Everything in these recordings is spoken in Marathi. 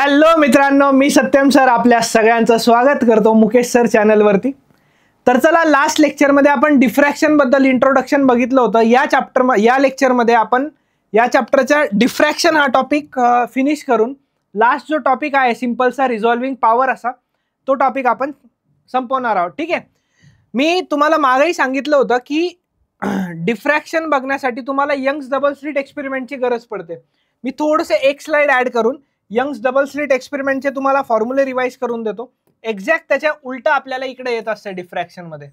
हॅलो मित्रांनो, मी सत्यम सर आपल्या सगळ्यांचं स्वागत करतो मुकेश सर चॅनलवरती। तर चला, लास्ट लेक्चरमध्ये आपण डिफ्रॅक्शन बद्दल इंट्रोडक्शन बघितलं होतं। या लेक्चरमध्ये आपण या चॅप्टरचा डिफ्रॅक्शन हा टॉपिक फिनिश करून लास्ट जो टॉपिक आहे सिंपलचा रिझॉल्विंग पॉवर असा तो टॉपिक आपण संपवणार आहोत। ठीक आहे, मी तुम्हाला मागेही सांगितलं होतं की डिफ्रॅक्शन बघण्यासाठी तुम्हाला यंग्स डबल स्लिट एक्सपेरिमेंटची गरज पडते। मी थोडंसं एक स्लाइड ऍड करून यंग्स डबल स्लिट एक्सपेरिमेंटचे तुम्हाला फॉर्म्युले रिवाइज करून देतो। एक्झॅक्ट त्याच्या उलट आपल्याला इकडे येत असते डिफ्रॅक्शन मध्ये।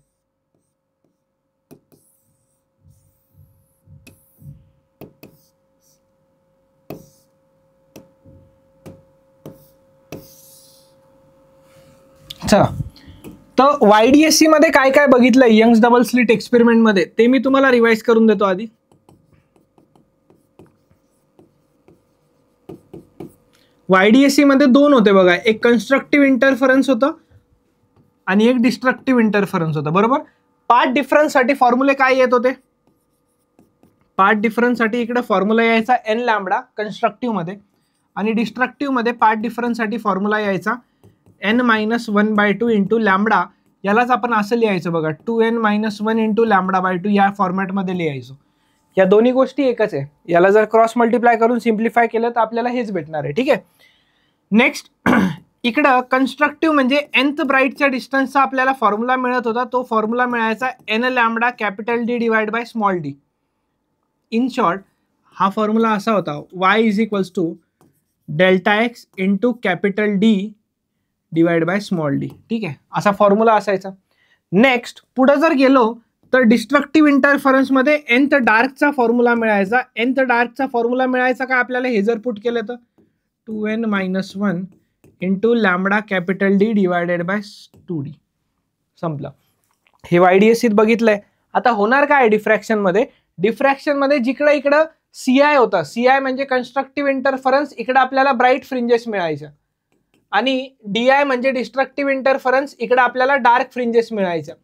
चला, तर YDSC मध्ये काय काय बघितलं यंग्स डबल स्लिट एक्सपेरिमेंट मध्ये ते मी तुम्हाला रिवाइज करून देतो आधी। YDSC मध्ये दोन होते बघा, एक कन्स्ट्रक्टिव्ह इंटरफरन्स होतं आणि एक डिस्ट्रक्टिव्ह इंटरफरन्स होता, बरोबर। पार्ट डिफरन्स साठी फॉर्म्युले काय येत होते? पार्ट डिफरन्स साठी इकडे फॉर्म्युला यायचा n लॅम्बडा कन्स्ट्रक्टिव्ह मध्ये, आणि डिस्ट्रक्टिव्ह मध्ये पार्ट डिफरन्स साठी फॉर्म्युला यायचा n-1/2 इंटू लॅम्बडा। यालाच आपण असं लिहायचं बघा, 2n-1 इंटू लॅम्बडा बाय 2 या फॉर्मॅट मध्ये लिहायचो। या दोन्ही गोष्टी एकच आहे, याला जर क्रॉस मल्टिप्लाय करून सिम्प्लिफाय केलं तर आपल्याला हेच भेटणार आहे। ठीक आहे, नेक्स्ट इकडं कन्स्ट्रक्टिव्ह म्हणजे nth ब्राइटच्या डिस्टन्सचा आपल्याला फॉर्म्युला मिळत होता, तो फॉर्म्युला मिळायचा n lambda capital D divide by small d। In short हा फॉर्म्युला असा होता, y is equals to delta x into capital D divide by small d। ठीक आहे, असा फॉर्म्युला असायचा। नेक्स्ट पुढे जर गेलो तर डिस्ट्रक्टिव्ह इंटरफरन्स मध्ये nth डार्कचा फॉर्म्युला मिळायचा। nth डार्कचा फॉर्म्युला मिळायचा का आपल्याला, हे जर पुट केलं तर 2n-1 into lambda capital D divided by 2d। संपलं, हे YDSC बघितलंय। आता होणार काय डिफ्रॅक्शन मध्ये? डिफ्रॅक्शन मध्ये जिकडे इकडं CI होता, CI म्हणजे कन्स्ट्रक्टिव्ह इंटरफरन्स, इकडे आपल्याला ब्राईट फ्रिंजेस मिळायच्या, आणि DI म्हणजे डिस्ट्रक्टिव्ह इंटरफरन्स, इकडे आपल्याला डार्क फ्रिंजेस मिळायच्या।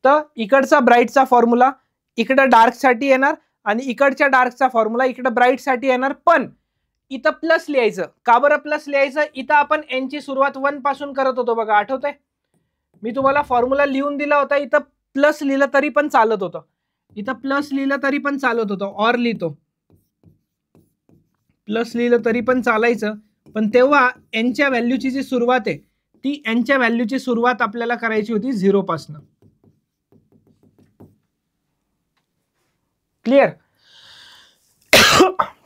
तर इकडचा ब्राईटचा फॉर्म्युला इकडे डार्क साठी येणार, आणि इकडच्या डार्कचा फॉर्म्युला इकडे ब्राईट साठी येणार। पण इथं प्लस लिहायचं का बरं? प्लस लिहायचं, इथं आपण n ची सुरुवात 1 पासून करत होतो बघा, आठवतंय? मी तुम्हाला फॉर्म्युला लिहून दिला होता, इथं प्लस लिहिलं तरी पण चालत होतं, इथं प्लस लिहिलं तरी पण चालत होतं, ऑर लिहितो, प्लस लिहिलं तरी पण चालायचं। पण तेव्हा n च्या व्हॅल्यूची जी सुरुवात आहे ती n च्या व्हॅल्यूची सुरुवात आपल्याला करायची होती 0 पासून। क्लिअर?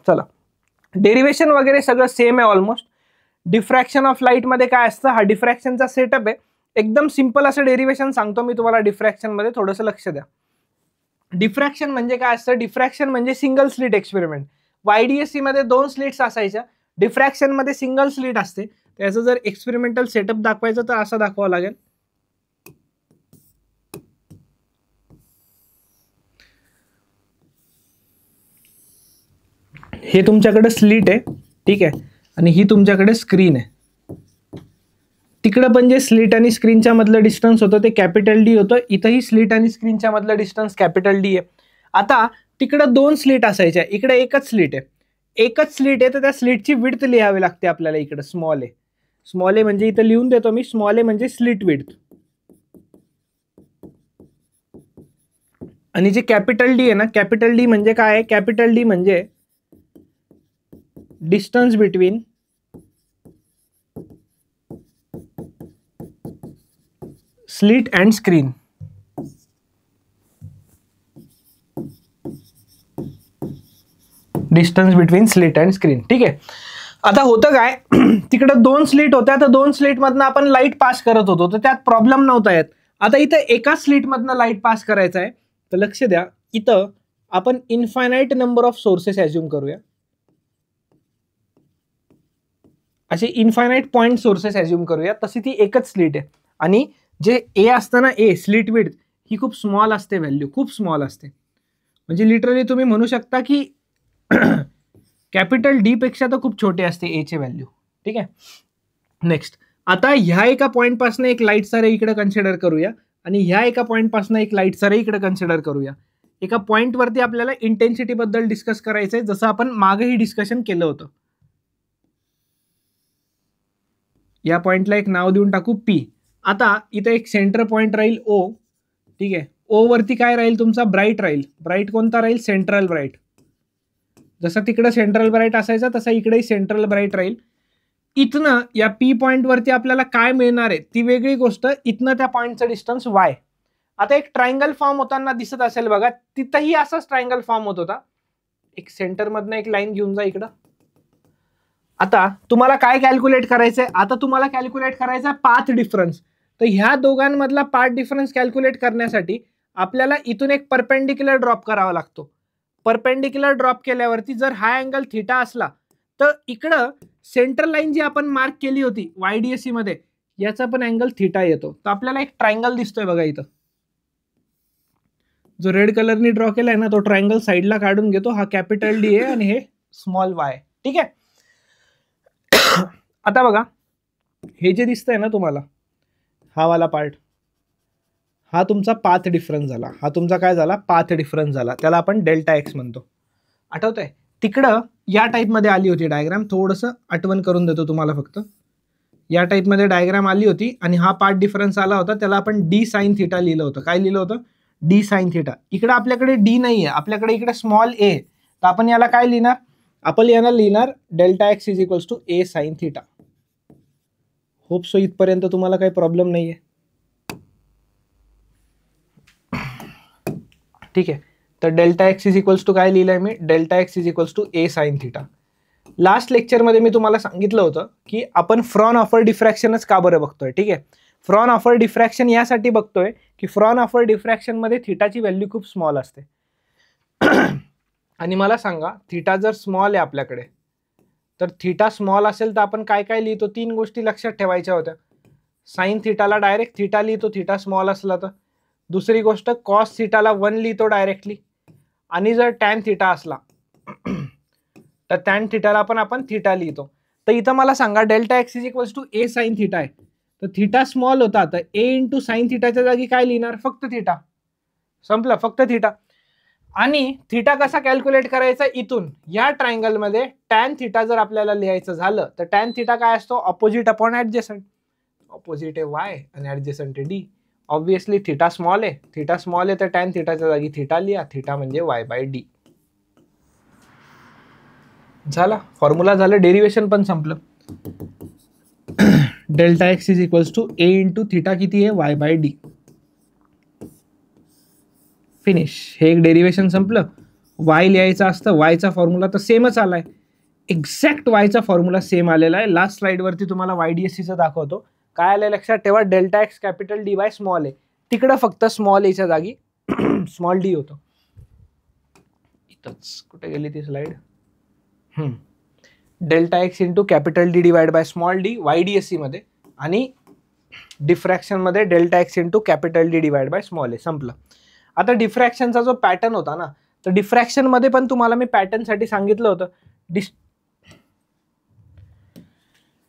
चला, डेरिवेशन वगैरे सगळं सेम आहे ऑलमोस्ट। डिफ्रॅक्शन ऑफ लाईट मध्ये काय असतं, हा डिफ्रॅक्शनचा सेटअप आहे। एकदम सिंपल असं डेरिवेशन सांगतो मी तुम्हाला डिफ्रॅक्शन मध्ये, थोडंसं लक्ष द्या। डिफ्रॅक्शन म्हणजे काय असतं? डिफ्रॅक्शन म्हणजे सिंगल स्लिट एक्सपेरिमेंट। YDSC मध्ये 2 स्लिट्स असायच्या, डिफ्रॅक्शन मध्ये सिंगल स्लिट असते। त्याचं जर एक्सपेरिमेंटल सेटअप दाखवायचं तर असं दाखवावं लागेल। हे तुमच्याकडे स्लिट आहे, ठीक आहे, आणि ही तुमच्याकडे स्क्रीन आहे। तिकडे पण जे स्लिट आणि स्क्रीनच्या मधलं डिस्टन्स होतं ते कॅपिटल D होतं, इथंही स्लिट आणि स्क्रीनच्या मधलं डिस्टन्स कॅपिटल D आहे। आता तिकडे 2 स्लिट असायच्या, इकडे एकच स्लिट आहे। एकच स्लिट आहे तर त्या स्लिटची विड्थ लिहावी लागते आपल्याला, इकडे स्मॉल आहे। स्मॉल आहे म्हणजे इथं लिहून देतो मी, स्मॉल आहे म्हणजे स्लिट विड्थ, आणि जे कॅपिटल D आहे ना, कॅपिटल D म्हणजे काय आहे? कॅपिटल D म्हणजे distance between slit and screen. Distance between slit and screen, ठीक आहे। आता होतं काय, तिकडे 2 स्लिट होत्या, तर 2 स्लिट मधनं आपण लाईट पास करत होतो, तर त्यात प्रॉब्लेम नव्हता येत। आता इथं एका स्लिट मधनं लाईट पास करायचा आहे, तर लक्ष द्या, इथं आपण infinite number of sources assume करूया, असे इन्फायनाइट पॉइंट सोर्सेस ॲज्युम करूया। तशी ती एकच स्लिट आहे, आणि जे ए असतं ना, ए स्लिट विड्थ ही खूप स्मॉल असते, व्हॅल्यू खूप स्मॉल असते। म्हणजे लिटरली तुम्ही म्हणू शकता की कॅपिटल D पेक्षा तर खूप छोटे असते ए चे व्हॅल्यू, ठीक आहे। नेक्स्ट, आता ह्या एका पॉइंट पासून एक लाईटचा रे इकडे कन्सिडर करूया, आणि ह्या एका पॉइंट पासून एक लाईटचा रे इकडे कन्सिडर करूया। एका पॉइंट वरती आपल्याला इंटेन्सिटी बद्दल डिस्कस करायचंय, जसं आपण मागेही डिस्कशन केलं होतं। या पॉईंटला एक नाव देऊन टाकू पी. आता इथे एक सेंटर पॉईंट राहील ओ. ठीक आहे, ओ वरती काय राहील तुमचा ब्राईट राहील. ब्राईट कोणता राहील? Central bright. जसं तिकडं सेंट्रल ब्राईट असायचा तसा इकडेही सेंट्रल ब्राईट राहील. इथनं या पी पॉईंट वरती आपल्याला काय मिळणार आहे ती वेगळी गोष्ट. इथनं त्या पॉईंटचं डिस्टन्स वाय. आता एक ट्रायंगल फॉर्म होताना दिसत असेल बघा, तिथंही असाच ट्रायंगल फॉर्म होत होता. एक सेंटर मधनं एक लाईन घेऊन जा इकडं. आता तुम्हाला काय कॅल्क्युलेट करायचंय? आता तुम्हाला कॅल्क्युलेट करायचा पाथ डिफरन्स. तर ह्या दोघांमधला पाथ डिफरन्स कॅल्क्युलेट करण्यासाठी आपल्याला इथून एक परपेंडिक्युलर ड्रॉप करावा लागतो. परपेंडिक्युलर ड्रॉप केल्यावरती जर हा अँगल थिटा असला तर इकडं सेंटर लाईन जी आपण मार्क केली होती YDSC मध्ये याचा पण अँगल थिटा येतो. तर आपल्याला एक ट्रायंगल दिसतोय बघा इथं, जो रेड कलरनी ड्रॉ केलाय ना तो ट्रायंगल साईडला काढून घेतो. हा कॅपिटल डी आहे आणि हे स्मॉल वाय. ठीक आहे. आता बघा हे जे दिसतंय ना तुम्हाला, हा वाला पार्ट, हा तुमचा पाथ डिफरन्स झाला. हा तुमचा काय झाला? पाथ डिफरन्स झाला. त्याला आपण डेल्टा एक्स म्हणतो. आठवतंय? तिकडं या टाईपमध्ये आली होती डायग्राम. थोडंसं आठवण करून देतो तुम्हाला फक्त. या टाईपमध्ये डायग्राम आली होती आणि हा पार्ट डिफरन्स आला होता. त्याला आपण डी साइन थिटा लिहिलं होतं. काय लिहिलं होतं? D sine theta. इकडं आपल्याकडे डी नाही आहे, आपल्याकडे इकडे स्मॉल ए. तर आपण याला काय लिहिणार? आपण याला लिहिणार delta x is equals to A sine theta. Hope so इथपर्यंत तुम्हाला काही प्रॉब्लेम नाही आहे. ठीक आहे. तर delta x is equals to काय लिहिलंय मी? Delta x is equals to A sine theta. Last लेक्चरमध्ये मी तुम्हाला सांगितलं होतं की आपण फ्रॉन ऑफर डिफ्रॅक्शनच का बरं बघतोय. ठीक आहे. फ्रॉन ऑफर डिफ्रॅक्शन यासाठी बघतोय की फ्रॉन ऑफर डिफ्रॅक्शन मध्ये थिटाची व्हॅल्यू खूप स्मॉल असते. आणि मला सांगा, थिटा जर स्मॉल आहे आपल्याकडे, तर थिटा स्मॉल असेल तर आपण काय काय लिहितो? 3 गोष्टी लक्षात ठेवायच्या होत्या. साइन थिटाला डायरेक्ट थिटा लिहितो थिटा स्मॉल असला तर. दुसरी गोष्ट कॉस थिटाला 1 लिहितो डायरेक्टली. आणि जर टॅन थिटा असला तर टॅन थिटाला पण आपण थिटा लिहितो. तर इथं मला सांगा delta x is equals to A sine theta आहे. तर थिटा स्मॉल होता, तर ए इंटू साइन थिटाच्या जागी काय लिहिणार? फक्त थिटा. संपलं, फक्त थिटा. आणि थिटा कसा कॅल्क्युलेट करायचा? इथून या ट्रायंगल मध्ये टॅन थिटा जर आपल्याला लिहायचं झालं तर टॅन थिटा काय असतो? Opposite upon adjacent. ऑपोजिट आहे वाय आणि ऍडजसंट आहे डी. ऑब्विसली थिटा स्मॉल आहे. थिटा स्मॉल आहे तर टॅन थिटाच्या जागी थिटा लिहा. थिटा म्हणजे वाय बाय डी. झाला फॉर्म्युला, झालं. डेरिवेशन पण संपलं. Delta x is equals to A into theta किती आहे? Y by D. फिनिश. हे एक डेरिवेशन संपलं. वाय लिहायचं असतं, वायचा फॉर्म्युला तर सेमच आलाय. एक्झॅक्ट वायचा फॉर्म्युला सेम आलेला आहे. लास्ट स्लाइडवरती तुम्हाला YDSCचं दाखवतो. काय आलंय लक्षात ठेवा? Delta x capital D by small आहे. तिकडं फक्त स्मॉल एच्या जागी स्मॉल डी होतो. इथंच कुठे गेली ती slide? Delta x into capital D divide by small d YDSC मध्ये, आणि डिफ्रॅक्शन मध्ये delta x into capital D divide by small a. संपलं. आता डिफ्रॅक्शनचा जो पॅटर्न होता ना, तर डिफ्रॅक्शन मध्ये पण तुम्हाला मी पॅटर्न साठी सांगितलं होतं.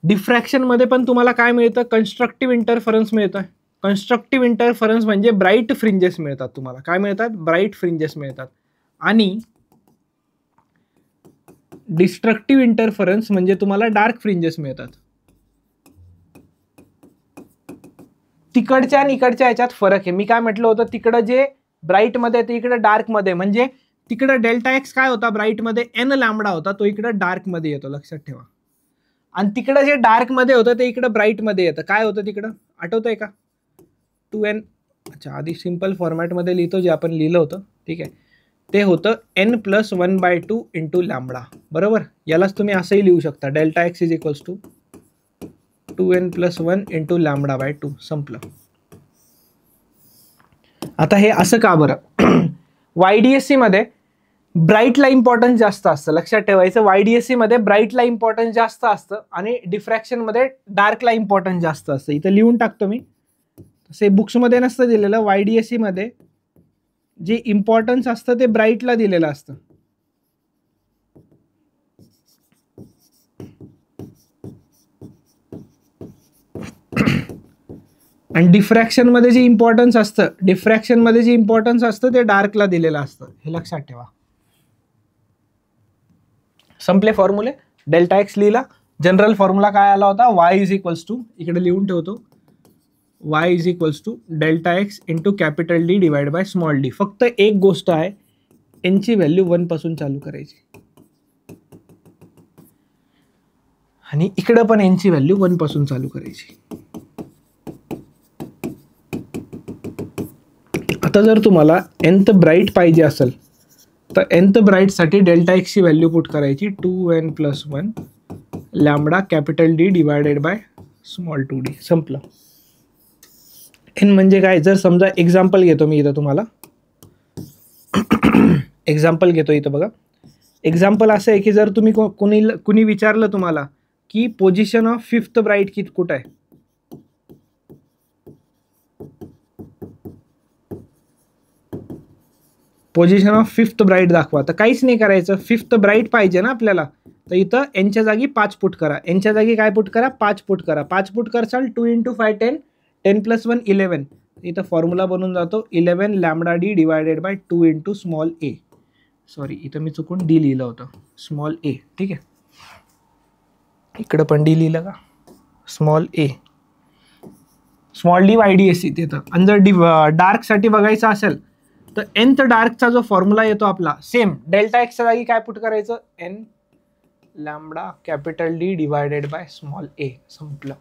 डिफ्रॅक्शन मध्ये पण तुम्हाला काय मिळतं? कन्स्ट्रक्टिव्ह इंटरफरन्स मिळतं. कन्स्ट्रक्टिव्ह इंटरफरन्स म्हणजे ब्राईट फ्रिंजेस मिळतात तुम्हाला. काय मिळतात? ब्राईट फ्रिंजेस मिळतात. आणि डिस्ट्रक्टिव्ह इंटरफरन्स म्हणजे तुम्हाला डार्क फ्रिंजेस मिळतात. तिकडच्या आणि इकडच्या याच्यात फरक आहे. मी काय म्हटलं होतं? तिकडं जे ब्राईट मध्ये ते इकडे डार्क मध्ये, म्हणजे तिकडं डेल्टा एक्स काय होता ब्राईट मध्ये? n लॅम्बडा होता, तो इकडं डार्क मध्ये येतो. लक्षात ठेवा. आणि तिकडं जे डार्क मध्ये होतं ते इकडं ब्राईट मध्ये येतं. काय होतं तिकडं? आठवतंय का? 2n. अच्छा, आधी सिंपल फॉर्मॅट मध्ये लिहितो जे आपण लिहिलं होतं. ठीक आहे. ते होतं n+1/2 इंटू लॅम्बडा. बरोबर. यालाच तुम्ही असंही लिहू शकता. Delta x is equals to 2n+1 into lambda by 2. संपलं. आता हे असं का बरं? YDSC मध्ये ब्राईटला इम्पॉर्टन्स जास्त असतं. लक्षात ठेवायचं. YDSC मध्ये ब्राईटला इम्पॉर्टन्स जास्त असतं आणि डिफ्रॅक्शन मध्ये डार्कला इम्पॉर्टन्स जास्त असतं. इथं लिहून टाकतो मी. तसे बुक्समध्ये नसतं दिलेलं. YDSC मध्ये जे इम्पॉर्टन्स असतं ते ब्राईटला दिलेलं असतं. आणि डिफ्रॅक्शन मध्ये जे इम्पॉर्टन्स असतं, डिफ्रॅक्शन मध्ये जे इम्पॉर्टन्स असतं ते डार्कला दिलेलं असतं. हे लक्षात ठेवा. संपले फॉर्म्युले. डेल्टा एक्स लिहिला, जनरल फॉर्म्युला काय आला होता, वाय इज इक्वल्स टू, इकडे लिहून ठेवतो, Y is equals to delta x into capital D divide by small D. फक्त एक गोष्ट आहे, एनची व्हॅल्यू 1 पासून चालू करायची आणि इकडं पण एनची व्हॅल्यू 1 पासून चालू करायची. आता जर तुम्हाला nth ब्राईट पाहिजे असेल तर nth ब्राईट साठी डेल्टा एक्स ची व्हॅल्यू पुट करायची 2n+1 lambda capital D divided by small 2d. संपलं. एन म्हणजे काय, जर समजा एक्झाम्पल घेतो मी इथं, तुम्हाला एक्झाम्पल घेतो इथं बघा. एक्झाम्पल असं आहे की जर तुम्ही कुणी विचारलं तुम्हाला की पोझिशन ऑफ 5th ब्राईट कुठं आहे, पोझिशन ऑफ 5th ब्राईट दाखवा, तर काहीच नाही करायचं. 5th ब्राईट पाहिजे ना आपल्याला, तर इथं एनच्या जागी 5 पुट करा. एनच्या जागी काय पुट करा, 5 पुट करा. 5 पुट करसाल 2 × 5 10, 10+1 11. इथं फॉर्म्युला बनून जातो 11 lambda D divided by 2 × small A. Sorry, इथं मी चुकून डी लिहिलं होतं, स्मॉल ए. ठीक आहे, इकडं पण डी लिहिलं का, स्मॉल ए, स्मॉल डी YDSC तिथं. आणि जर डार्कसाठी बघायचं असेल तर nth डार्कचा जो फॉर्म्युला येतो आपला सेम, डेल्टा एक्सच्या जागी काय पुट करायचं, n lambda capital D divided by small a. संपलं.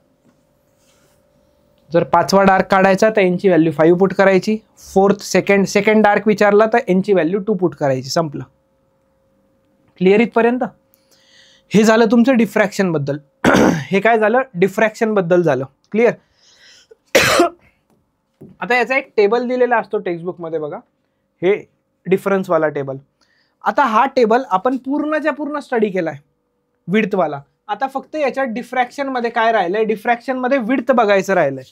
जर 5वा डार्क काढायचा तर एनची व्हॅल्यू 5 पुट करायची. 4th सेकंड डार्क विचारला तर एनची व्हॅल्यू 2 पुट करायची. संपलं. क्लिअर इथपर्यंत? हे झालं तुमचं डिफ्रॅक्शन बद्दल. हे काय झालं, डिफ्रॅक्शन बद्दल झालं. क्लिअर? आता याचा एक टेबल दिलेला असतो टेक्स्टबुक मध्ये बघा, हे डिफरन्स वाला टेबल. आता हा टेबल आपण पूर्णच्या पूर्ण स्टडी केलाय विड्थ वाला. आता फक्त याच्यात डिफ्रॅक्शन मध्ये काय राहिलंय, डिफ्रॅक्शन मध्ये विड्थ बघायचं राहिलंय.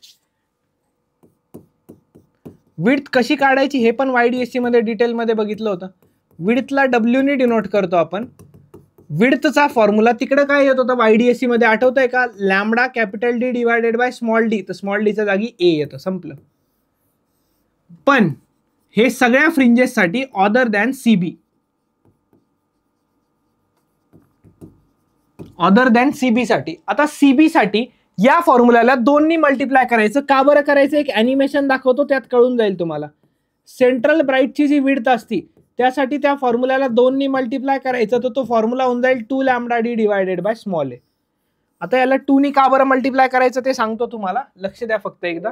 विड्थ कशी काढायची हे पण YDSC मध्ये डिटेल मध्ये बघितलं होतं. विड्थला W ने डिनोट करतो आपण. विड्थचा फॉर्म्युला तिकडे काय येत होता YDSC मध्ये, आठवतंय का, lambda capital D divided by small D. तर स्मॉल डीच्या जागी ए येतं. संपलं. पण हे सगळ्या फ्रिंजेस साठी other than CB, other than CB साठी. आता CB साठी या फॉर्म्युल्याला 2 नी मल्टिप्लाय करायचं. का बरं करायचं, एक ॲनिमेशन दाखवतो त्यात कळून जाईल तुम्हाला. सेंट्रल ब्राईटची जी विड्थ असती त्यासाठी त्या फॉर्म्युल्याला 2 नी मल्टिप्लाय करायचं, तर तो फॉर्म्युला होऊन जाईल 2 lambda D divided by small a. आता याला 2 नी का बरं मल्टिप्लाय करायचं ते सांगतो तुम्हाला, लक्ष द्या फक्त एकदा.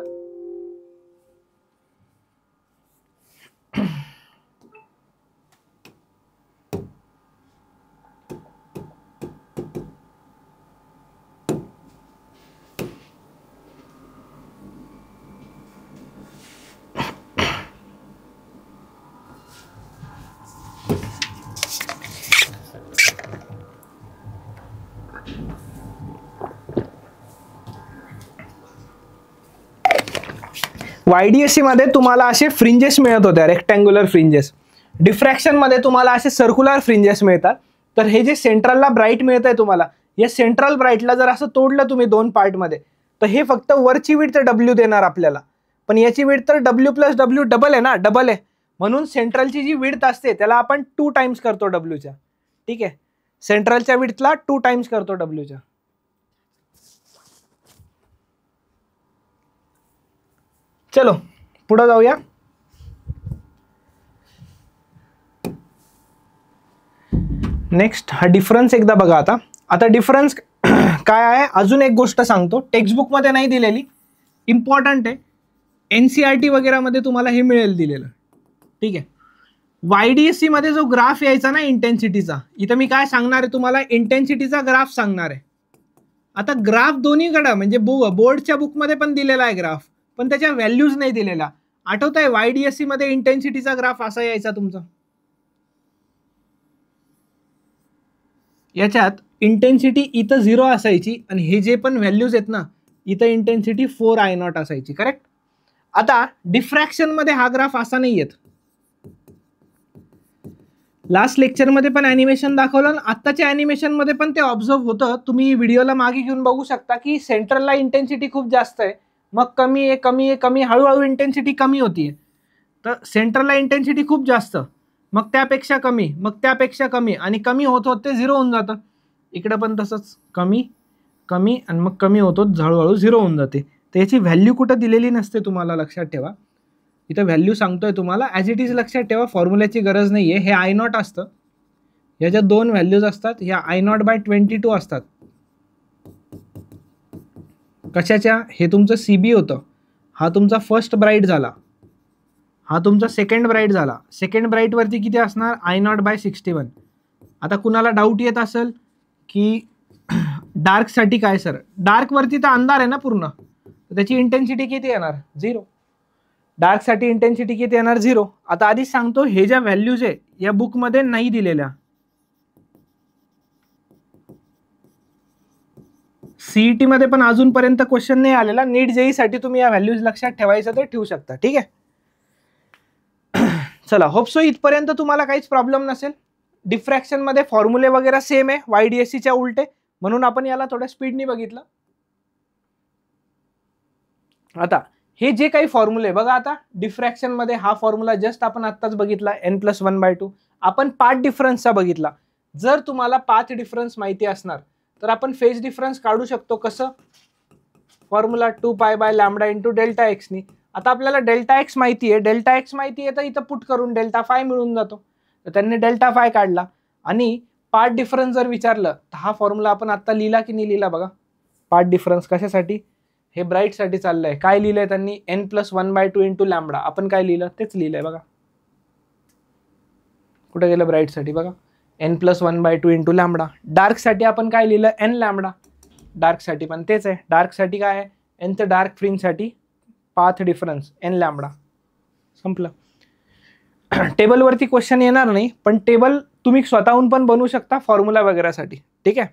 YDSC मध्ये तुम्हाला असे फ्रिंजेस मिळत होत्या, रेक्टँग्युलर फ्रिंजेस. डिफ्रॅक्शन मध्ये तुम्हाला असे सर्क्युलर फ्रिंजेस मिळतात. तर हे जे सेंट्रलला ब्राईट मिळत आहे तुम्हाला, या सेंट्रल ब्राईटला जर असं तोडलं तुम्ही 2 पार्ट मध्ये, तर हे फक्त वरची विड्थ W देणार आपल्याला. पण याची विड्थ तर W+W डबल आहे ना, डबल आहे. म्हणून सेंट्रलची जी विड्थ असते त्याला आपण 2 टाइम्स करतो Wच्या. ठीक आहे, सेंट्रलच्या विड्थला 2 टाइम्स करतो Wच्या. चलो पुढे जाऊया. नेक्स्ट हा डिफरन्स एकदा बघा. आता डिफरन्स काय आहे, अजून एक गोष्ट सांगतो, टेक्स्टबुक मध्ये नाही दिलेली, इम्पॉर्टंट आहे. NCERT वगैरे मध्ये तुम्हाला हे मिळेल दिलेलं. ठीक आहे. YDSC मध्ये जो ग्राफ यायचा ना इंटेन्सिटीचा, इथं मी काय सांगणार आहे तुम्हाला, इंटेन्सिटीचा ग्राफ सांगणार आहे. आता ग्राफ दोन्हीकडे म्हणजे बोर्डच्या बुक मध्ये पण दिलेला आहे ग्राफ, पण त्याच्या व्हॅल्यूज नाही दिलेला. आठवत आहे YDSC मध्ये इंटेन्सिटीचा ग्राफ असा यायचा तुमचा. याच्यात इंटेन्सिटी इथं 0 असायची आणि हे जे पण व्हॅल्यूज आहेत ना, इथं इंटेन्सिटी 4I0 असायची. करेक्ट? आता डिफ्रॅक्शन मध्ये हा ग्राफ असा नाही येत. लास्ट लेक्चर मध्ये पण ॲनिमेशन दाखवलं आणि आत्ताच्या ॲनिमेशन मध्ये पण ते ऑब्झर्व होतं. तुम्ही व्हिडिओला मागे घेऊन बघू शकता की सेंट्रलला इंटेन्सिटी खूप जास्त आहे, मग कमी आहे, कमी आहे, कमी, हळूहळू इंटेन्सिटी कमी होतीये. तर सेंट्रलला इंटेन्सिटी खूप जास्त, मग त्यापेक्षा कमी, मग त्यापेक्षा कमी, आणि कमी होत होत ते 0 होऊन जातं. इकडे पण तसंच, कमी कमी आणि मग कमी होतो, हळूहळू 0 होऊन जाते. तर याची व्हॅल्यू कुठं दिलेली नसते, तुम्हाला लक्षात ठेवा. इथं व्हॅल्यू सांगतोय तुम्हाला, ॲज इट इज लक्षात ठेवा, फॉर्म्युल्याची गरज नाही आहे. हे I0 असतं, याच्या 2 व्हॅल्यूज असतात, ह्या I0/22 असतात. कशाच्या? हे तुमचं CB होतं, हा तुमचा फर्स्ट ब्राईट झाला, हा तुमचा सेकंड ब्राईट झाला. सेकंड ब्राईटवरती किती असणार? I0/61. आता कुणाला डाऊट येत असेल की डार्कसाठी काय सर? डार्कवरती तर अंधार आहे ना पूर्ण, त्याची इंटेन्सिटी किती येणार? 0. डार्कसाठी इंटेन्सिटी किती येणार? 0. आता आधीच सांगतो, हे ज्या व्हॅल्यूज आहे या बुकमध्ये नाही दिलेल्या, CET मध्ये पण अजूनपर्यंत क्वेश्चन नाही आलेला. नीट JEE तुम्ही या व्हॅल्यूज लक्षात ठेवायचं तर ठेवू शकता. ठीक आहे, चला, होप सो इथपर्यंत तुम्हाला काहीच प्रॉब्लेम नसेल. डिफ्रॅक्शन मध्ये फॉर्म्युले वगैरे सेम आहे, YDSCच्या उलटे, म्हणून आपण याला थोड्या स्पीडनी बघितलं. आता हे जे काही फॉर्म्युले बघा, आता डिफ्रॅक्शन मध्ये हा फॉर्म्युला जस्ट आपण आत्ताच बघितला, n+1/2. आपण पाथ डिफरन्सचा बघितला. जर तुम्हाला पाथ डिफरन्स माहिती असणार तर आपण फेज डिफरन्स काढू शकतो. कसं? फॉर्म्युला 2π/λ × Δx नी. आता आपल्याला Δx माहिती आहे, Δx माहिती आहे, तर इथं पुट करून Δφ मिळून जातो. तर त्यांनी Δφ काढला. आणि पाथ डिफरन्स जर विचारलं तर हा फॉर्म्युला आपण आता लिहिला की नाही लिहिला बघा. पाथ डिफरन्स कशासाठी? हे ब्राईट साठी चाललंय. काय लिहिलंय त्यांनी? n+1/2 × λ. आपण काय लिहिलं? तेच लिहिलंय बघा. कुठे गेलं ब्राईट साठी? बघा, n+1/2 × λ. डार्क साठी आपण काय लिहिलं? nλ. डार्क साठी पण तेच आहे. डार्क साठी काय आहे? nth डार्क फ्रिंज साठी पाथ डिफरन्स nλ. संपलं. टेबलवरती क्वेश्चन येणार नाही, पण टेबल तुम्ही स्वतःहून पण बनवू शकता फॉर्म्युला वगैरेसाठी. ठीक आहे.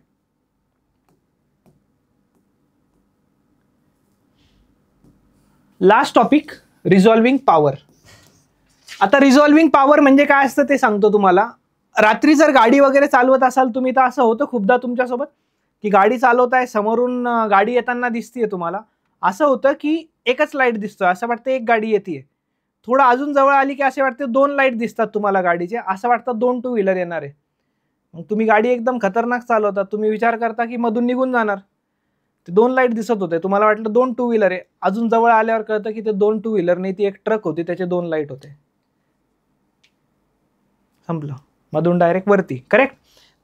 Last topic, resolving power. आता रिझॉल्विंग पॉवर म्हणजे काय असतं ते सांगतो तुम्हाला. रात्री जर गाडी वगैरे चालवत असाल तुम्ही, तर असं होतं खूपदा तुमच्यासोबत की गाडी चालवताय, समोरून गाडी येताना दिसतीये तुम्हाला. असं होतं की एकच लाईट दिसतोय, असं वाटतं एक गाडी येते. थोडं अजून जवळ आली की असे वाटते 2 लाईट दिसतात तुम्हाला गाडीचे, असं वाटतं 2 टू व्हीलर येणार आहे. मग तुम्ही गाडी एकदम खतरनाक चालवता, तुम्ही विचार करता की मधून निघून जाणार. ते 2 लाईट दिसत होते, तुम्हाला वाटलं 2 टू व्हीलर आहे. अजून जवळ आल्यावर कळतं की ते 2 टू व्हीलर नाही, ती एक ट्रक होती, त्याचे 2 लाईट होते. संपलं. मधून डायरेक्ट वरती. करेक्ट.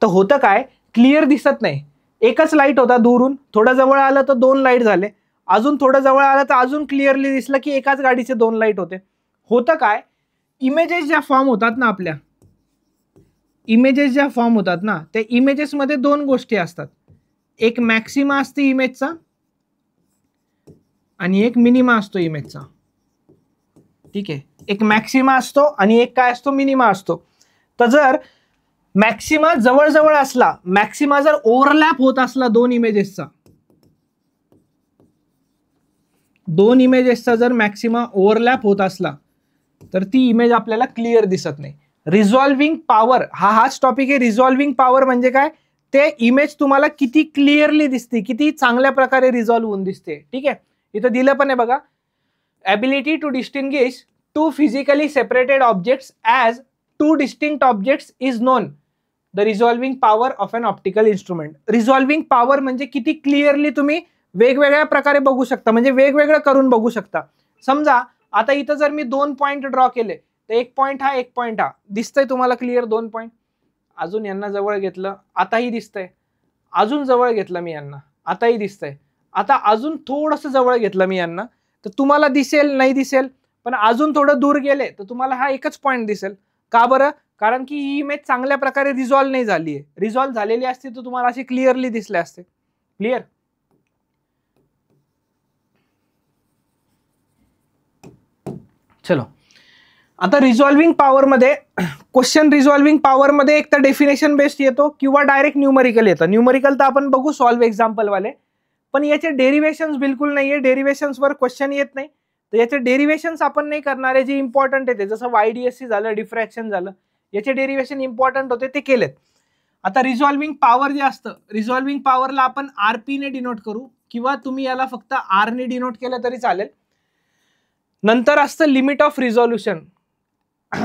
तर होतं काय? क्लिअर दिसत नाही. एकच लाईट होता दूरून, थोडं जवळ आलं तर 2 लाईट झाले, अजून थोडं जवळ आलं तर अजून क्लिअरली दिसलं की एकाच गाडीचे 2 लाईट होते. होतं काय? इमेजेस ज्या फॉर्म होतात ना, आपल्या इमेजेस ज्या फॉर्म होतात ना, त्या इमेजेसमध्ये 2 गोष्टी असतात. एक मॅक्सिमा असते इमेजचा आणि एक मिनिमा असतो इमेजचा. ठीक आहे. एक मॅक्सिमा असतो आणि एक काय असतो? मिनिमा असतो. तर जर मॅक्सिमा जवळ असला, मॅक्सिमा जर ओव्हरलॅप होत असला 2 इमेजेसचा जर मॅक्सिमा ओव्हरलॅप होत असला तर ती इमेज आपल्याला क्लिअर दिसत नाही. रिझॉल्विंग पॉवर हाच टॉपिक आहे. रिझॉल्विंग पॉवर म्हणजे काय? ते इमेज तुम्हाला किती क्लिअरली दिसते, किती चांगल्या प्रकारे रिझॉल्व्ह होऊन दिसते. ठीक आहे. इथं दिलं पण आहे बघा, ability to distinguish two physically separated objects as two distinct objects is known the resolving power of an optical instrument. Resolving power म्हणजे किती क्लिअरली तुम्ही वेगवेगळ्या प्रकारे बघू शकता, म्हणजे वेगवेगळं करून बघू शकता. समजा आता इथं जर मी 2 पॉइंट ड्रॉ केले, तर एक पॉइंट हा दिसतंय तुम्हाला क्लिअर 2 पॉइंट. अजून यांना जवळ घेतलं, आताही दिसतंय. अजून जवळ घेतलं मी यांना, आताही दिसतंय. आता अजून थोडंसं जवळ घेतलं मी यांना, तर तुम्हाला दिसेल नाही दिसेल, पण अजून थोडं दूर गेले तर तुम्हाला हा एकच पॉइंट दिसेल. का बरं? कारण की ही इमेज चांगल्या प्रकारे रिझॉल्व्ह नाही झाली आहे. रिझॉल्व्ह झालेली असती तर तुम्हाला अशी क्लिअरली दिसले असते. क्लिअर? चलो, आता रिझॉल्विंग पॉवर मध्ये क्वेश्चन, रिझॉल्विंग पॉवर मध्ये एक तर डेफिनेशन बेस्ड येतो किंवा डायरेक्ट न्यूमरिकल येतं. न्यूमरिकल तर आपण बघू सॉल्व्ह एक्झाम्पल वाले, पण याचे डेरिव्हेशन्स बिलकुल नाहीये. डेरिव्हेशन्स वर क्वेश्चन येत नाही, तर याचे डेरिव्हेशन्स आपण नाही करणार आहे. जे इम्पॉर्टंट आहे ते, जसं YDSC झालं, डिफ्रॅक्शन झालं, याचे डेरिव्हेशन इम्पॉर्टंट होते ते केलेत. आता रिझॉल्विंग पॉवर जे असतं, रिझॉल्विंग पॉवरला आपण RP ने डिनोट करू किंवा तुम्ही याला फक्त R ने डिनोट केलं तरी चालेल. नंतर असतं limit of resolution.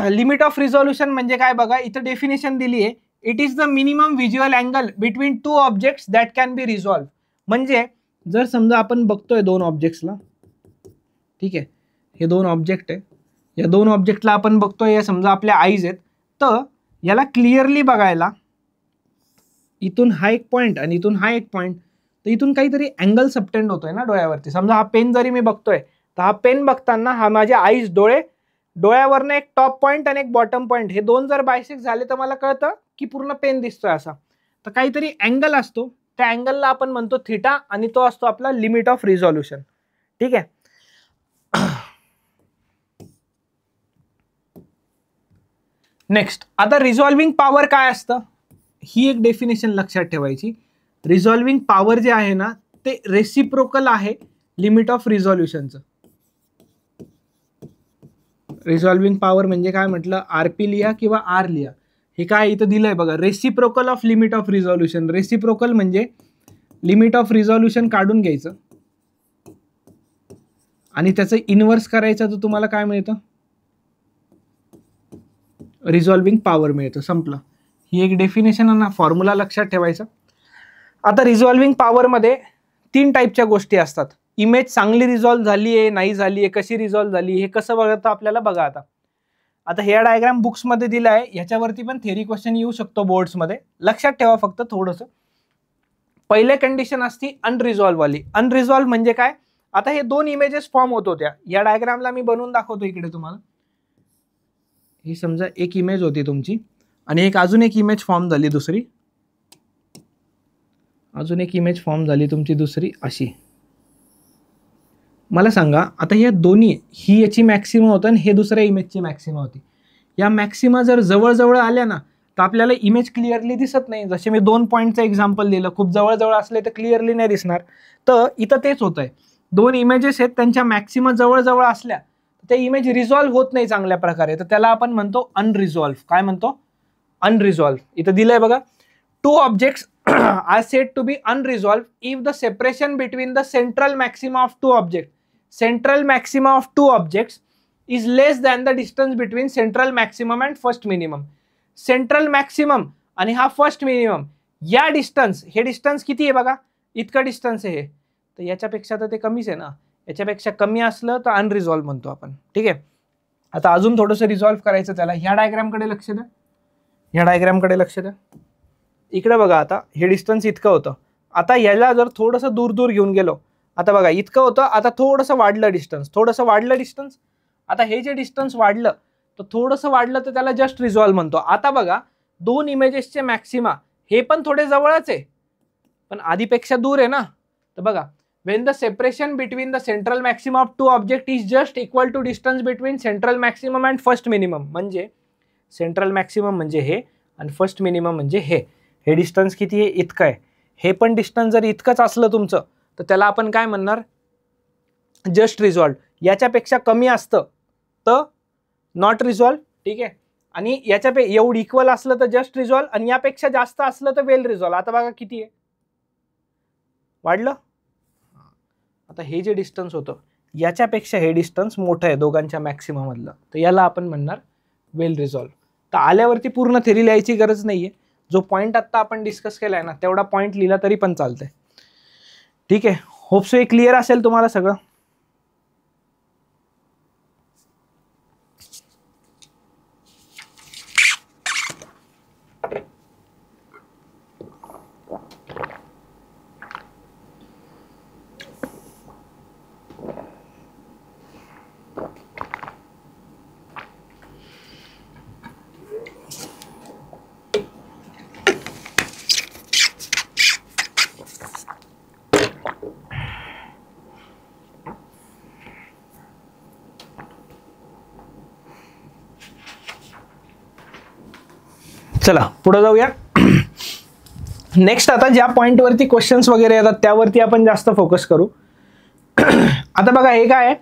Limit of resolution म्हणजे काय बघा, इथं डेफिनेशन दिली आहे. It is the minimum visual angle between 2 objects that can be resolve. म्हणजे जर समजा आपण बघतोय दोन ऑब्जेक्ट्सला, ठीक आहे, हे दोन ऑब्जेक्ट आहे, या दोन ऑब्जेक्टला आपण बघतोय, या समजा आपल्या आईज आहेत, तर याला क्लिअरली बघायला इथून हा एक पॉईंट आणि इथून हा एक पॉईंट, तर इथून काहीतरी अँगल सबटेंड होतोय ना डोळ्यावरती. समजा हा पेन जरी मी बघतोय तर हा पेन बघताना हा माझ्या आईज डोळ्यावरनं एक टॉप पॉईंट आणि एक बॉटम पॉईंट हे दोन जर बायसेक्ट झाले तर मला कळतं की पूर्ण पेन दिसतोय असा. तर काहीतरी अँगल असतो, त्या अँगलला आपण म्हणतो थिटा आणि तो असतो आपला लिमिट ऑफ रिझॉल्युशन. ठीक आहे. नेक्स्ट, आता रिझॉल्विंग पॉवर काय असतं, ही एक डेफिनेशन लक्षात ठेवायची. रिझॉल्विंग पॉवर जे आहे ना ते रेसिप्रोकल आहे लिमिट ऑफ रिझॉल्युशनचं. रिझॉल्विंग पॉवर म्हणजे काय म्हटलं, आरपी लिहा किंवा आर लिहा. हे काय इथं दिलंय बघा, reciprocal of limit of resolution. Reciprocal म्हणजे लिमिट ऑफ रिझॉल्युशन काढून घ्यायचं आणि त्याचं इन्व्हर्स करायचं, तर तुम्हाला काय मिळतं, रिझॉल्विंग पॉवर मिळतं. संपलं. ही एक डेफिनेशन आहे ना, फॉर्म्युला लक्षात ठेवायचा. आता रिझॉल्विंग पॉवरमध्ये 3 टाईपच्या गोष्टी असतात. इमेज चांगली रिझॉल्व्ह झाली आहे, नाही झाली आहे, कशी रिझॉल्व्ह झाली, हे कसं बघतं आपल्याला बघा. आता हे डायग्राम बुक्समध्ये दिला आहे, ह्याच्यावरती पण थेरी क्वेश्चन येऊ शकतो बोर्ड्समध्ये. लक्षात ठेवा फक्त थोडंसं. पहिले कंडिशन असती अनरिझॉल्व्ह वाली. अनरिझॉल्व्ह म्हणजे काय, आता हे 2 इमेजेस फॉर्म होत होत्या. या डायग्रामला मी बनवून दाखवतो इकडे तुम्हाला. ही समजा एक इमेज होती तुमची आणि एक अजून एक इमेज फॉर्म झाली दुसरी, अजून एक इमेज फॉर्म झाली तुमची दुसरी अशी. मला सांगा आता या दोन्ही, ही याची मॅक्सिमा होतं आणि हे दुसऱ्या इमेजची मॅक्सिमा होती. या मॅक्सिमा जर जवळ आल्या ना तर आपल्याला इमेज क्लिअरली दिसत नाही. जसे मी 2 पॉईंटचं एक्झाम्पल दिलं, खूप जवळ असले तर क्लिअरली नाही दिसणार. तर इथं तेच होतंय, 2 इमेजेस आहेत, त्यांच्या मॅक्सिमा जवळ असल्या ते इमेज रिझॉल्व्ह होत नाही चांगल्या प्रकारे, तर त्याला आपण म्हणतो अनरिझॉल्व्ह. काय म्हणतो, अनरिझॉल्व्ह. इथं दिलंय बघा, 2 objects are said to be unresolved if the separation between the central maxima of 2 object, central maxima of 2 objects is less than the distance between central maximum and first minimum. Central maximum आणि हा फर्स्ट मिनिमम या डिस्टन्स, हे डिस्टन्स किती आहे बघा, इतका डिस्टन्स आहे. तर याच्यापेक्षा तर ते कमीच आहे ना, याच्यापेक्षा कमी असलं तर अनरिझॉल्व्ह म्हणतो आपण. ठीक आहे. आता अजून थोडंसं रिझॉल्व्ह करायचं त्याला. ह्या डायग्रामकडे लक्ष द्या, ह्या डायग्रामकडे लक्ष द्या. इकडे बघा, आता हे डिस्टन्स इतकं होतं. आता याला जर थोडंसं दूर घेऊन गेलो, आता बघा इतकं होतं, आता थोडंसं वाढलं डिस्टन्स, आता हे जे डिस्टन्स वाढलं तर थोडंसं वाढलं तर त्याला जस्ट रिझॉल्व्ह म्हणतो. आता बघा 2 इमेजेसचे मॅक्सिमा हे पण थोडे जवळच आहे पण आधीपेक्षा दूर आहे ना. तर बघा, when the separation between the central maximum of 2 object is just equal to distance between central maximum and first minimum, म्हणजे सेंट्रल मॅक्सिमम म्हणजे हे आणि फर्स्ट मिनिमम म्हणजे हे डिस्टन्स किती आहे, इतकं आहे. हे पण डिस्टन्स जर इतकंच असलं तुमचं तर त्याला आपण काय म्हणणार, जस्ट रिझॉल्व्ह. याच्यापेक्षा कमी असतं तर नॉट रिझॉल्व्ह. ठीक आहे. आणि एवढं इक्वल असलं तर जस्ट रिझॉल्व्ह आणि यापेक्षा जास्त असलं तर वेल रिझॉल्व्ह. आता बघा किती आहे, वाढलं. आता हे जे डिस्टन्स होतं याच्यापेक्षा हे डिस्टन्स मोठं आहे दोघांच्या मॅक्सिमम मधलं, तर याला आपण म्हणणार वेल रिझॉल्व्ह. तर आल्यावरती पूर्ण थेरी लिहायची गरज नाहीये. जो पॉईंट आता आपण डिस्कस केलाय ना तेवढा पॉईंट लिहिला तरी पण चालतंय. ठीक आहे. होप सो हे क्लिअर असेल तुम्हाला सगळं. चला पुढे जाऊया. नेक्स्ट, आता ज्या पॉइंटवरती क्वेश्चन्स वगैरे येतात त्यावरती आपण जास्त फोकस करू. आता बघा हे काय आहे,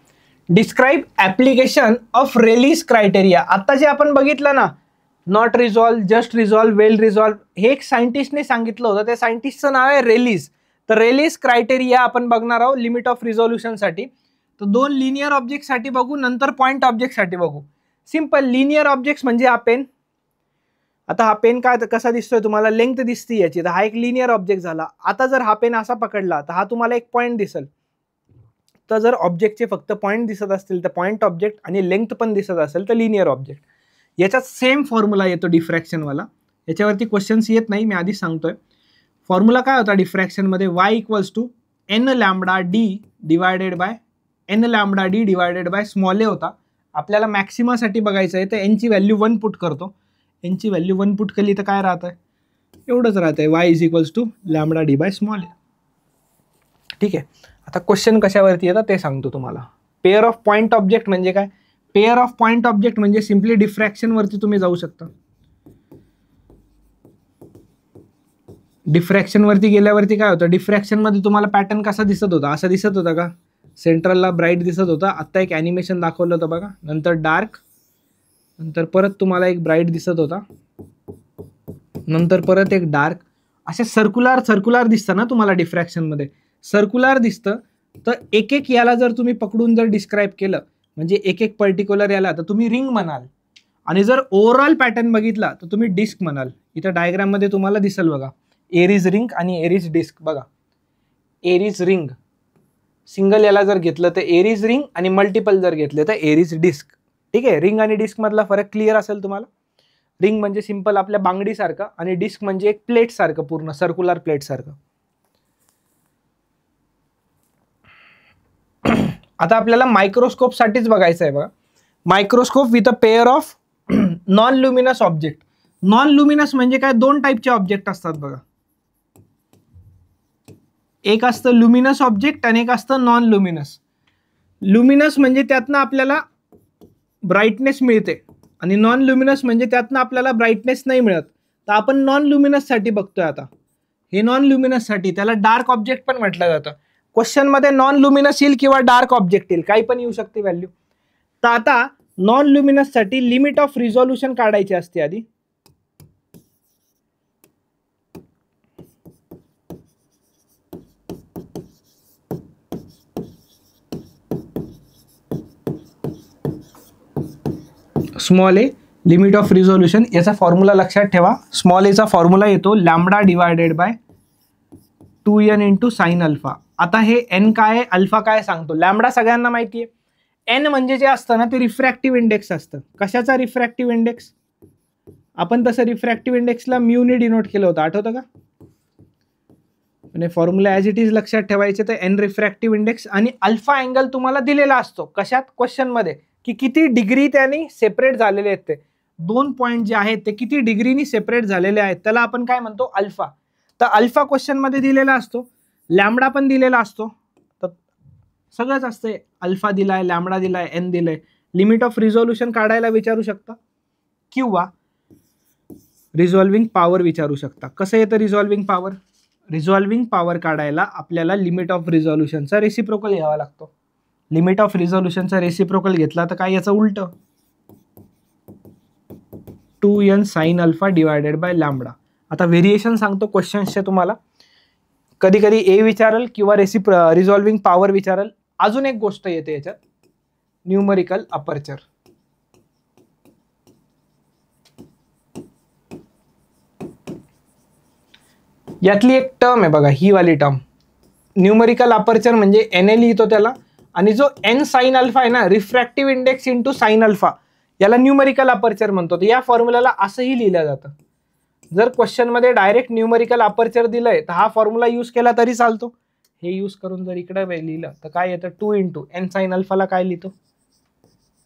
describe application of Rayleigh's criteria. आता जे आपण बघितलं ना, not resolve, just resolve, well resolve, हे एक सायंटिस्टने सांगितलं होतं. त्या सायंटिस्टचं नाव आहे रेलीज. तर रेलीज क्रायटेरिया आपण बघणार आहोत लिमिट ऑफ रिझॉल्युशनसाठी. तर 2 लिनियर ऑब्जेक्टसाठी बघू, नंतर पॉईंट ऑब्जेक्टसाठी बघू. सिंपल. लिनियर ऑब्जेक्ट्स म्हणजे हा पेन, आता हा पेन काय कसा दिसतोय तुम्हाला, लेंथ दिसते याची, तर हा एक लिनियर ऑब्जेक्ट झाला. आता जर हा पेन असा पकडला तर हा तुम्हाला एक पॉईंट दिसेल. तर जर ऑब्जेक्टचे फक्त पॉईंट दिसत असतील तर पॉईंट ऑब्जेक्ट आणि लेंथ पण दिसत असेल तर लिनियर ऑब्जेक्ट. याच्यात सेम फॉर्म्युला येतो डिफ्रॅक्शनवाला. याच्यावरती क्वेश्चन्स येत नाही, मी आधीच सांगतोय. फॉर्म्युला काय होता डिफ्रॅक्शनमध्ये, y equals to n lambda D divided by small a होता. आपल्याला मॅक्सिमासाठी बघायचं आहे तर n ची व्हॅल्यू 1 पुट करतो. n ची व्हॅल्यू 1 पुट केली तर काय राहत आहे, एवढंच राहत आहे, y is equals to lambda D by small a. ठीक आहे. आता क्वेश्चन कशावरती येतात ते सांगतो तुम्हाला. पेअर ऑफ पॉईंट ऑब्जेक्ट म्हणजे काय, पेअर ऑफ पॉईंट ऑब्जेक्ट म्हणजे सिम्पली डिफ्रॅक्शनवरती तुम्ही जाऊ शकता. डिफ्रॅक्शनवरती गेल्यावरती काय होतं, डिफ्रॅक्शनमध्ये तुम्हाला पॅटर्न कसा दिसत होता, असा दिसत होता का, सेंट्रलला ब्राईट दिसत होता. आत्ता एक ॲनिमेशन दाखवलं होतं बघा, नंतर डार्क, नंतर परत तुम्हाला एक ब्राईट दिसत होता, नंतर परत एक डार्क. असे सर्क्युलर दिसतं ना तुम्हाला डिफ्रॅक्शनमध्ये, सर्क्युलर दिसतं. तर एक एक याला जर तुम्ही पकडून जर डिस्क्राईब केलं म्हणजे एक एक पर्टिक्युलर याला, तर तुम्ही रिंग म्हणाल. आणि जर ओव्हरऑल पॅटर्न बघितला तर तुम्ही डिस्क म्हणाल. इथं डायग्राममध्ये तुम्हाला दिसेल बघा, एरीज रिंग आणि एरीज डिस्क. बघा, एरीज रिंग सिंगल याला जर घेतलं तर एरीज रिंग आणि मल्टिपल जर घेतले तर एरीज डिस्क. ठीक आहे. रिंग आणि डिस्क मधला फरक क्लिअर असेल तुम्हाला. रिंग म्हणजे सिंपल आपल्या बांगडीसारखं आणि डिस्क म्हणजे एक प्लेट सारखं, पूर्ण सर्क्युलर प्लेट सारखं. आता आपल्याला मायक्रोस्कोप साठीच बघायचं आहे बघा. Microscope with a pair of non luminous object. Non luminous म्हणजे काय, दोन टाईपचे ऑब्जेक्ट असतात बघा. एक असतं लुमिनस ऑब्जेक्ट आणि एक असतं नॉन लुमिनस. लुमिनस म्हणजे त्यातनं आपल्याला ब्राईटनेस मिळते आणि नॉन लुमिनस म्हणजे त्यातनं आपल्याला ब्राईटनेस नाही मिळत. तर आपण नॉन लुमिनस साठी बघतोय आता. हे नॉन लुमिनस साठी, त्याला डार्क ऑब्जेक्ट पण म्हटलं जातं. क्वेश्चन मध्ये नॉन लुमिनस येईल किंवा डार्क ऑब्जेक्ट येईल, काही पण येऊ शकते व्हॅल्यू. तर आता नॉन लुमिनस साठी लिमिट ऑफ रिझोल्युशन काढायची असते आधी. Small a limit of resolution, याचा फॉर्म्युला लक्षात ठेवा. स्मॉल एचा फॉर्म्युला येतो lambda divided by 2n into sine alpha. आता हे n काय आहे, अल्फा काय सांगतो. लॅम्बडा सगळ्यांना माहिती आहे. n म्हणजे जे असतं ना ते रिफ्रॅक्टिव्ह इंडेक्स असतं. कशाचा रिफ्रॅक्टिव्ह इंडेक्स, आपण तसं रिफ्रॅक्टिव्ह इंडेक्सला म्यूने डिनोट केलं होतं, आठवतं का. आणि फॉर्म्युला ॲज इट इज लक्षात ठेवायचे. तर n रिफ्रॅक्टिव्ह इंडेक्स आणि अल्फा अँगल तुम्हाला दिलेला असतो कशात, क्वेश्चनमध्ये, की किती डिग्री त्यांनी सेपरेट झालेले आहेत. ते दोन पॉईंट जे आहेत ते किती डिग्रीनी सेपरेट झालेले आहेत, त्याला आपण काय म्हणतो, अल्फा. तर अल्फा क्वेश्चनमध्ये दिलेला असतो, लॅम्बडा पण दिलेला असतो, तर सगळंच असतंय. अल्फा दिलाय, लॅम्बडा दिलाय, n दिलाय. लिमिट ऑफ रिझोल्युशन काढायला विचारू शकता किंवा रिझॉल्विंग पॉवर विचारू शकता. कसं येतं रिझॉल्विंग पॉवर, रिझॉल्विंग पॉवर काढायला आपल्याला लिमिट ऑफ रिझोल्युशनचा रेसिप्रोकल घ्यावा लागतो. लिमिट ऑफ रिझोल्युशनचा रेसिप्रोकल घेतला तर काय, याचं उलट 2n sine alpha divided by lambda. आता व्हेरिएशन सांगतो क्वेश्चन्सचे तुम्हाला. कधी कधी ए विचारल किंवा रिझॉल्विंग पॉवर विचारल. अजून एक गोष्ट येते याच्यात, न्यूमरिकल अपर्चर. यातली एक टर्म आहे बघा, ही वाली टर्म. न्यूमरिकल अपर्चर म्हणजे एन ए लिहितो त्याला, आणि जो एन साइन अल्फा आहे ना, refractive index into sine alpha, याला न्यूमरिकल अपर्चर म्हणतो. तर या फॉर्म्युलाला असंही लिहिलं जातं. जर क्वेश्चन मध्ये डायरेक्ट न्यूमरिकल अपर्चर दिलंय तर हा फॉर्म्युला यूज केला तरी चालतो. हे यूज करून जर इकडे लिहिलं तर काय येतं, 2 इंटू एन साइन अल्फाला काय लिहितो,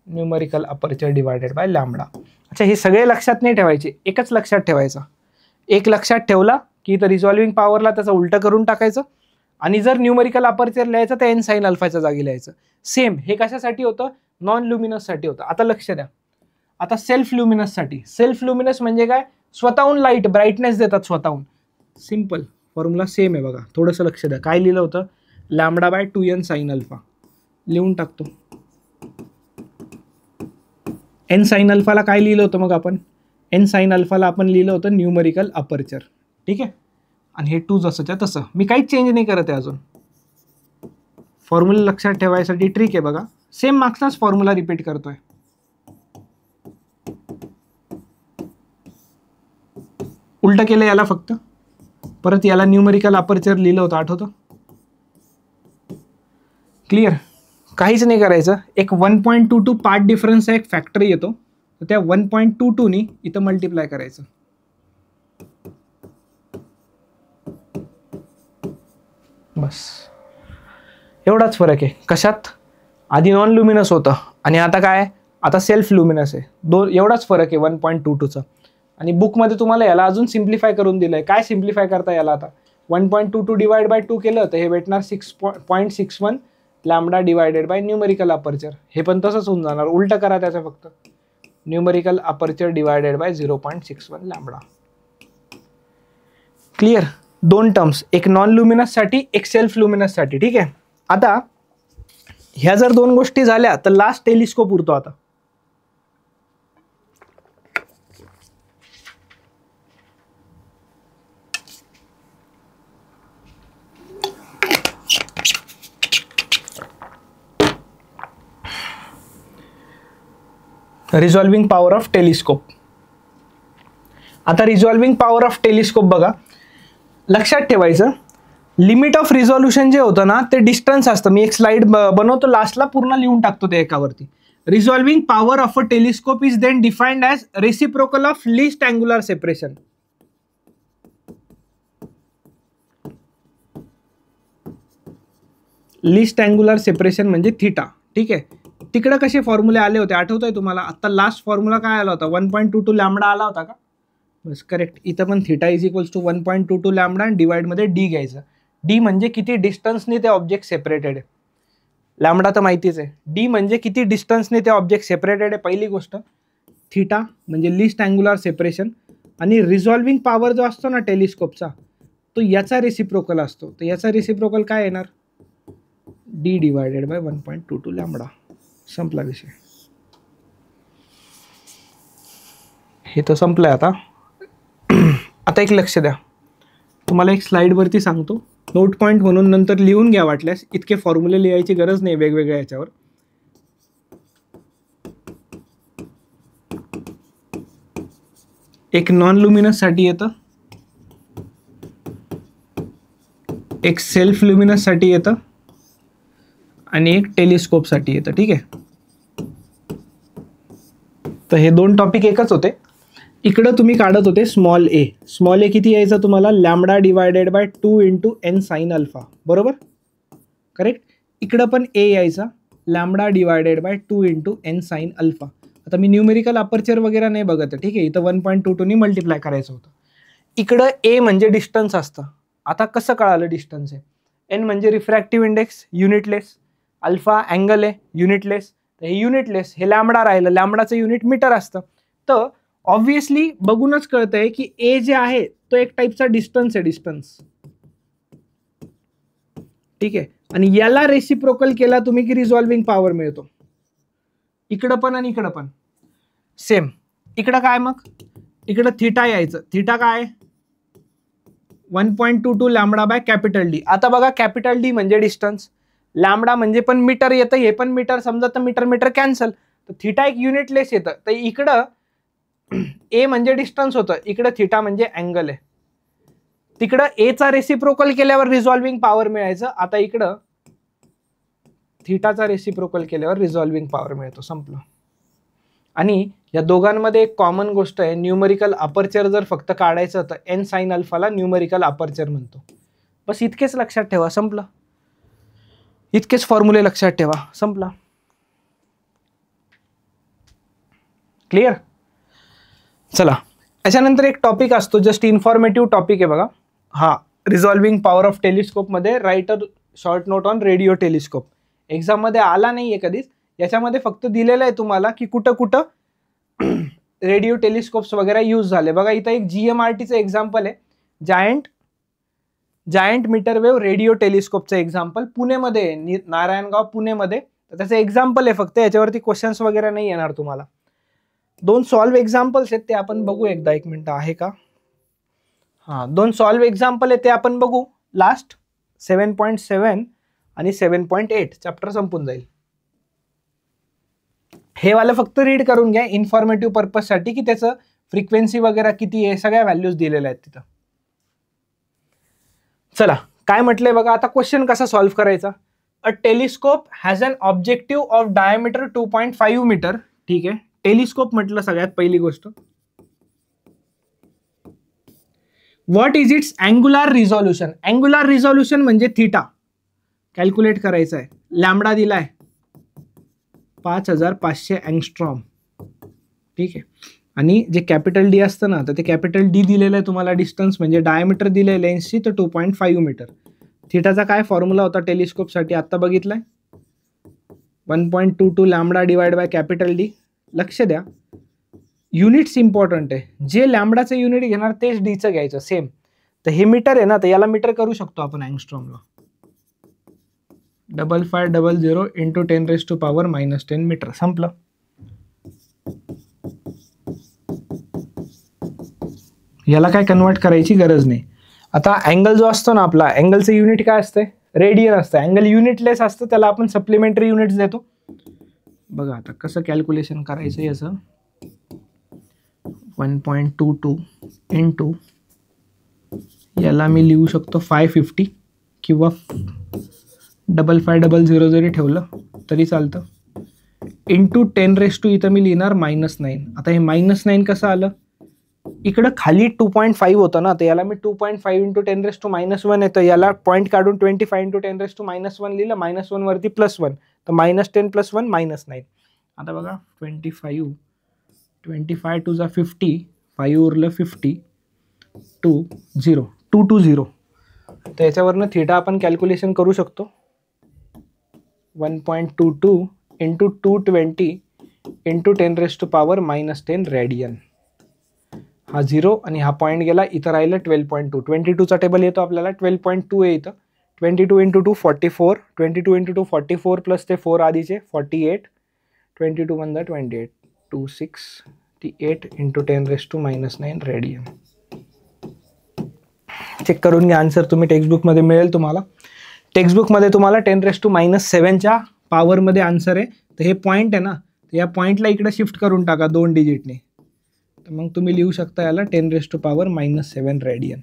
numerical aperture divided by lambda. अच्छा, हे सगळे लक्षात नाही ठेवायचे, एकच लक्षात ठेवायचं. एक लक्षात ठेवला की इथं रिझॉल्विंग पॉवरला त्याचं उलटं करून टाकायचं, आणि जर न्यूमरिकल अपर्चर लिहायचं तर एन साइन अल्फाच्या जागी लिहायचं. सेम हे कशासाठी होतं, नॉन लुमिनस साठी होतं. आता लक्ष द्या, आता सेल्फ लुमिनस साठी. सेल्फ लुमिनस म्हणजे काय, स्वतःहून लाईट ब्राईटनेस देतात स्वतःहून. सिंपल फॉर्म्युला सेम आहे बघा, थोडंसं लक्ष द्या. काय लिहिलं होतं, lambda by 2n sine alpha लिहून टाकतो. एन साइन अल्फाला काय लिहिलं होतं मग आपण, एन साइन अल्फाला आपण लिहिलं होतं न्यूमरिकल अपर्चर. ठीक आहे. आणि हे 2 जसंच्या तसं, मी काहीच चेंज नाही करत आहे अजून. फॉर्म्युला लक्षात ठेवायसाठी ट्रिक आहे बघा, सेम मार्क्सलाच फॉर्म्युला रिपीट करतोय. उलट केलं याला फक्त, परत याला न्यूमेरिकल अपर्चर लिहिलं होतं, आठवतं? क्लिअर? काहीच नाही करायचं, एक 1.22 पार्ट डिफरन्सचा एक फॅक्टर येतो, तर त्या 1.22 नी इथं मल्टिप्लाय करायचं. बस एवढाच फरक आहे. कशात? आधी नॉन लुमिनस होतं आणि आता काय, आता सेल्फ लुमिनस आहे. एवढाच फरक आहे 1.22चा. आणि बुकमध्ये तुम्हाला याला अजून सिम्प्लिफाय करून दिलंय. काय सिम्प्लिफाय करता याला? आता 1.22 डिवाइड बाय 2 केलं तर हे भेटणार 6.61 lambda divided bye numerical aperture. हे पण तसंच होऊन जाणार, उलट करा त्याचं फक्त, numerical aperture divided by 0.61 lambda. Clear? दोन टर्म्स, एक नॉन लुमिनस साठी, एक सेल्फ लुमिनस साठी. ठीक आहे. आता ह्या जर दोन गोष्टी झाल्या तर लास्ट टेलिस्कोप उरतो. आता रिझॉल्विंग पॉवर ऑफ टेलिस्कोप. आता रिझॉल्विंग पॉवर ऑफ टेलिस्कोप बघा, लक्षात ठेवायचं, लिमिट ऑफ रिझॉल्युशन जे होतं ना ते डिस्टन्स असतं. मी एक स्लाइड बनवतो, लास्टला पूर्ण लिहून टाकतो ते एकावरती. Resolving power of a telescope is then defined as reciprocal of least angular separation. Least angular separation म्हणजे थीटा. ठीक आहे. तिकडे कसे फॉर्म्युले आले होते आठवतंय तुम्हाला? आता लास्ट फॉर्म्युला काय आला होता? 1.22 लॅम्बडा आला होता का? बस करेक्ट. इथं पण theta is equals to 1.22 lambda आणि डिवाइड मध्ये डी घ्यायचं. डी म्हणजे किती डिस्टन्सने ते ऑब्जेक्ट सेपरेटेड आहे. लॅम्बडा तर माहितीच आहे. डी म्हणजे किती डिस्टन्सने ते ऑब्जेक्ट सेपरेटेड आहे पहिली गोष्ट. थीटा म्हणजे लिस्ट अँग्युलर सेपरेशन. आणि रिझॉल्विंग पॉवर जो असतो ना टेलिस्कोपचा तो याचा रेसिप्रोकल असतो. तर याचा रेसिप्रोकल काय येणार? D divided bye 1.22 lambda. संपला विषय. हे तर संपलंय. आता आता एक लक्ष द्या, तुम्हाला एक स्लाइडवरती सांगतो, नोट पॉईंट म्हणून नंतर लिहून घ्या वाटल्यास. इतके फॉर्म्युले लिहायची गरज नाही वेगवेगळ्या याच्यावर. एक नॉन लुमिनस साठी येतं, एक सेल्फ लुमिनस साठी येतं आणि एक टेलिस्कोप साठी येतं. ठीक आहे. तर हे दोन टॉपिक एकच होते. इकडं तुम्ही काढत होते स्मॉल ए. स्मॉल ए किती यायचं तुम्हाला? Lambda divided by 2 into N sine alpha. बरोबर? करेक्ट. इकडं पण ए यायचा, lambda divided by 2 into N sine alpha. आता मी न्यूमेरिकल अपर्चर वगैरे नाही बघत आहे. ठीक आहे. इथं 1.22 नी मल्टिप्लाय करायचं होतं. इकडं ए म्हणजे डिस्टन्स असतं. आता कसं कळालं डिस्टन्स आहे? एन म्हणजे रिफ्रॅक्टिव्ह इंडेक्स, युनिटलेस. अल्फा अँगल आहे, युनिटलेस. तर हे युनिटलेस, हे लॅम्बडा राहिलं. लॅम्बडाचं युनिट मीटर असतं. तर ऑब्व्हियसली बघूनच कळतंय की ए जे आहे तो एक टाईपचा डिस्टन्स आहे, डिस्टन्स. ठीक आहे. आणि याला रेसिप्रोकल केला तुम्ही की रिझॉल्विंग पॉवर मिळतो. इकडं पण आणि इकडं पण सेम. इकडं काय मग? इकडं थीटा यायचं. थीटा काय? 1.22 लॅम्बडा बाय कॅपिटल डी. आता बघा, कॅपिटल डी म्हणजे डिस्टन्स, लॅम्बडा म्हणजे पण मीटर येतं, हे पण मीटर समजा, तर मीटर मीटर कॅन्सल. तर थीटा एक युनिटलेस येतं. तर इकडं ए म्हणजे डिस्टन्स होतं, इकडं थीटा म्हणजे अँगल आहे. तिकडं ए चा रेसिप्रोकल केल्यावर रिझॉल्विंग पॉवर मिळायचं. आता इकडं थीटाचा रेसिप्रोकल केल्यावर रिझॉल्विंग पॉवर मिळतो. संपलं. आणि या दोघांमध्ये एक कॉमन गोष्ट आहे, न्यूमेरिकल अपर्चर जर फक्त काढायचं तर एन साइन अल्फाला न्यूमेरिकल अपर्चर म्हणतो. बस इतकेच लक्षात ठेवा. संपलं. इतकेच फॉर्म्युले लक्षात ठेवा. संपला. क्लिअर? चला, याच्यानंतर एक टॉपिक असतो, जस्ट इन्फॉर्मेटिव्ह टॉपिक आहे बघा हा. रिझॉल्विंग पॉवर ऑफ टेलिस्कोप मध्ये right a short note on radio telescope. Exam मध्ये आला नाहीये कधीच. याच्यामध्ये फक्त दिलेलं आहे तुम्हाला की कुठं कुठं रेडिओ टेलिस्कोप्स वगैरे यूज झाले. बघा इथं एक GMRTचं एक्झाम्पल आहे, जायंट मीटरवेव्ह रेडिओ टेलिस्कोपचं एक्झाम्पल पुणेमध्ये, नारायणगाव पुणेमध्ये. तर त्याचं एक्झाम्पल आहे फक्त, याच्यावरती क्वेश्चन्स वगैरे नाही येणार तुम्हाला. दोन सॉल्व्ह एक्झाम्पल्स आहेत ते आपण बघू एकदा. एक मिनिट आहे का? हा, दोन सॉल्व्ह एक्झाम्पल आहे ते आपण बघू. लास्ट 7.7 आणि 7.8 चॅप्टर संपून जाईल. हे वाला फक्त रीड करून घ्या इन्फॉर्मेटिव्ह पर्पजसाठी, की त्याचं फ्रिक्वेन्सी वगैरे किती आहे, सगळ्या व्हॅल्यूज दिलेल्या आहेत तिथं. चला काय म्हटलंय बघा, आता क्वेश्चन कसा सॉल्व्ह करायचा. A telescope has an objective of diameter 2.5 metre. ठीक आहे, टेलिस्कोप म्हटलं सगळ्यात पहिली गोष्ट. What is its angular resolution. Angular resolution म्हणजे थीटा कॅल्क्युलेट करायचा आहे. लॅम्बडा दिलाय 5500 अँगस्ट्रॉम. ठीक आहे, आणि जे कॅपिटल डी असतं ना, तर ते कॅपिटल डी दिलेलं आहे तुम्हाला डिस्टन्स म्हणजे डायमीटर दिलंय लेन्सची, तर 2.5 मीटर. थीटाचा काय फॉर्म्युला होता टेलिस्कोपसाठी आत्ता बघितलाय, 1.22 lambda divide by capital D. लक्ष द्या, युनिट्स इम्पॉर्टंट आहे. जे लॅम्बडाचं युनिट घेणार तेच डीचं घ्यायचं सेम. तर हे मीटर आहे ना, तर याला मीटर करू शकतो आपण अँगस्ट्रॉमला. 5500 इंटू 10⁻⁻10 मीटर. संपलं. याला काय कन्वर्ट करायची गरज नाही. आता अँगल जो असतो ना आपला, अँगलचं युनिट काय असते, रेडियन असतं. अँगल युनिटलेस असतं, त्याला आपण सप्लिमेंटरी युनिट्स देतो. बघा आता कसं कॅल्क्युलेशन करायचं याचं. 1.22 इंटू याला मी लिहू शकतो 550 किंवा 5500 जरी ठेवलं तरी चालतं. इंटू 10 इथं मी लिहिणार -9. आता हे -9 कसं आलं, इकडं खाली 2.5 होतं ना, तर याला मी 2.5 इंटू 10⁻1 येतं. याला पॉईंट काढून 25 इंटू 10⁻1 लिहिलं, -1 वरती +1, तर -10 + 1 -9. आता बघा 25 टू 50, 5 उरलं 50, 2 0 220. तर याच्यावरनं थीटा आपण कॅल्क्युलेशन करू शकतो. 1.22 इंटू 220 इंटू 10⁻⁻10 रेडियन. हा 0 आणि हा पॉईंट गेला, इथं राहिलं 12.2. 22चा टेबल येतो आपल्याला, 12.2 आहे इथं. 22 इंटू 2 44, 22 इंटू 2 44 प्लस ते 4 आधीचे 48, 22 × 28, 268 इंटू 10⁻⁻9 रेडियन. चेक करून घ्या आन्सर, तुम्ही टेक्स्टबुकमध्ये मिळेल तुम्हाला. टेक्स्टबुकमध्ये तुम्हाला 10⁻7च्या पॉवरमध्ये आन्सर आहे. तर हे पॉईंट आहे ना, तर या पॉईंटला इकडे शिफ्ट करून टाका 2 डिजिटने, तर मग तुम्ही लिहू शकता याला 10⁻⁻7 रेडियन.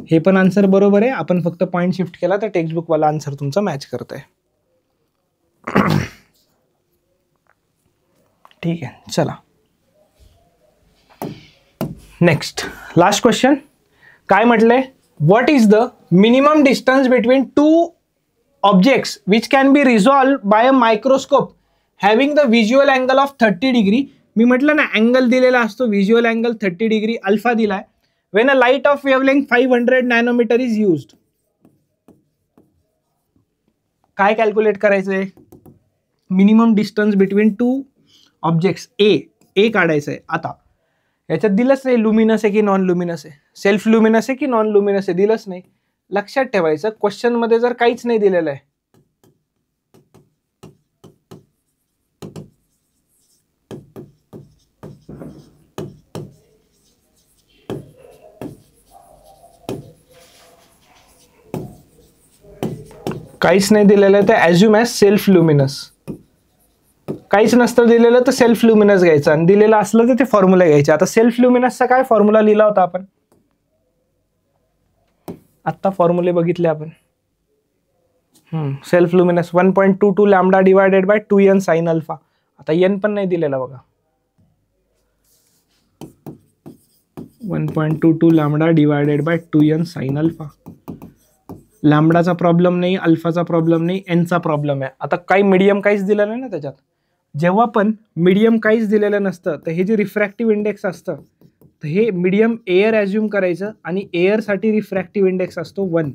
हे पण आन्सर बरोबर आहे. आपण फक्त पॉईंट शिफ्ट केला तर टेक्स्टबुकवाला आन्सर तुमचा मॅच करत आहे. ठीक आहे, चला नेक्स्ट लास्ट क्वेश्चन. काय म्हटलंय, what is the minimum distance between 2 objects which can be resolve by a microscope having the visual angle of 30 degree. मी म्हटलं ना अँगल दिलेला असतो, व्हिज्युअल अँगल 30 डिग्री अल्फा दिलाय. When a light of wavelength 500 nanometre is used. काय कॅल्क्युलेट करायचंय, मिनिमम डिस्टन्स बिटवीन 2 ऑब्जेक्ट्स. ए काढायचं आहे. आता याच्यात दिलंच नाही लुमिनस आहे की नॉन लुमिनस आहे, सेल्फ लुमिनस आहे की नॉन लुमिनस आहे, दिलंच नाही. लक्षात ठेवायचं, क्वेश्चन मध्ये जर काहीच नाही दिलेलं आहे, काहीच नाही दिलेलं आहे तर ॲज्युम ॲज सेल्फ लुमिनस. काहीच नसतं दिलेलं तर सेल्फ लुमिनस घ्यायचं, आणि दिलेलं असलं तर ते फॉर्म्युला घ्यायचे. आता सेल्फ लुमिनसचा काय फॉर्म्युला लिहिला होता आपण, आत्ता फॉर्म्युले बघितले आपण. Self luminous 1.22 lambda divided by 2n sine alpha. आता n पण नाही दिलेला बघा, 1.22 lambda divided by 2n sine alpha. लॅम्बडाचा प्रॉब्लेम नाही, अल्फाचा प्रॉब्लेम नाही, एनचा प्रॉब्लेम आहे. आता काही मीडियम काहीच दिलं नाही ना त्याच्यात. जेव्हा पण मीडियम काहीच दिलेलं नसतं तर हे जे रिफ्रॅक्टिव्ह इंडेक्स असतं, तर हे मीडियम एअर ॲज्युम करायचं, आणि एअरसाठी रिफ्रॅक्टिव्ह इंडेक्स असतो 1.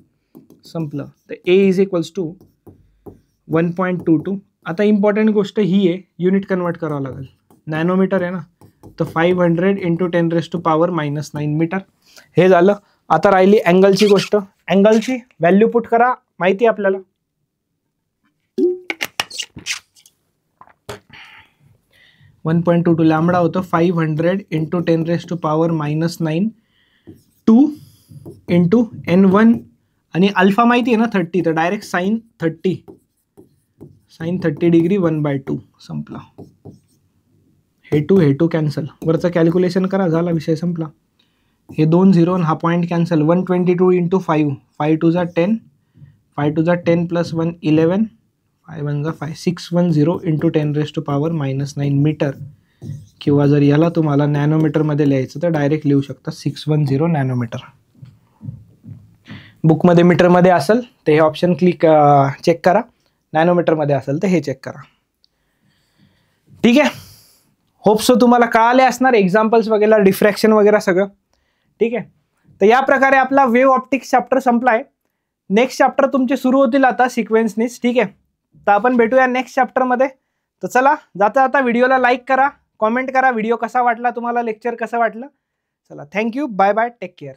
संपलं. तर ए इज इक्वल्स टू 1.22. आता इम्पॉर्टंट गोष्ट ही आहे, युनिट कन्वर्ट करावं लागेल. नॅनोमीटर आहे ना, तर 500 इंटू 10⁻⁻9 मीटर. हे झालं. आता राहिली अँगलची गोष्ट. अँगलची व्हॅल्यू पुट करा, माहिती आहे आपल्याला. 1.22 लॅम्बडा होतं, 500 इंटू 10⁻⁻9 2 इंटू n1, आणि अल्फा माहिती आहे ना 30, तर डायरेक्ट साइन 30 डिग्री 1/2. संपला. हे टू कॅन्सल, वरचं कॅल्क्युलेशन करा, झाला विषय संपला. हे 2 0 हा पॉईंट कॅन्सल. 122 इंटू 5, 5 2 जा 10, 5 2 जा 10 प्लस 1 11, 5 1 जा 5, 610 इंटू 10⁻⁻9 मीटर. किंवा जर याला तुम्हाला नॅनोमीटरमध्ये लिहायचं तर डायरेक्ट लिहू शकता 610 नॅनोमीटर. बुकमध्ये मीटरमध्ये असेल तर हे ऑप्शन चेक करा, नॅनोमीटरमध्ये असेल तर हे चेक करा. ठीक आहे, होप सो तुम्हाला कळाले असणार एक्झाम्पल्स वगैरे, डिफ्रॅक्शन वगैरे सगळं. ठीक आहे, तर या प्रकारे आपला वेव्ह ऑप्टिक्स चॅप्टर संपलाय. नेक्स्ट चॅप्टर तुमचे सुरू होतील आता सिक्वेन्सनीच. ठीक आहे, तर आपण भेटूया नेक्स्ट चॅप्टरमध्ये. तर चला, जाता जाता व्हिडिओला लाईक करा, कॉमेंट करा, व्हिडिओ कसा वाटला तुम्हाला, लेक्चर कसं वाटलं. चला, thank you, bye bye, take care.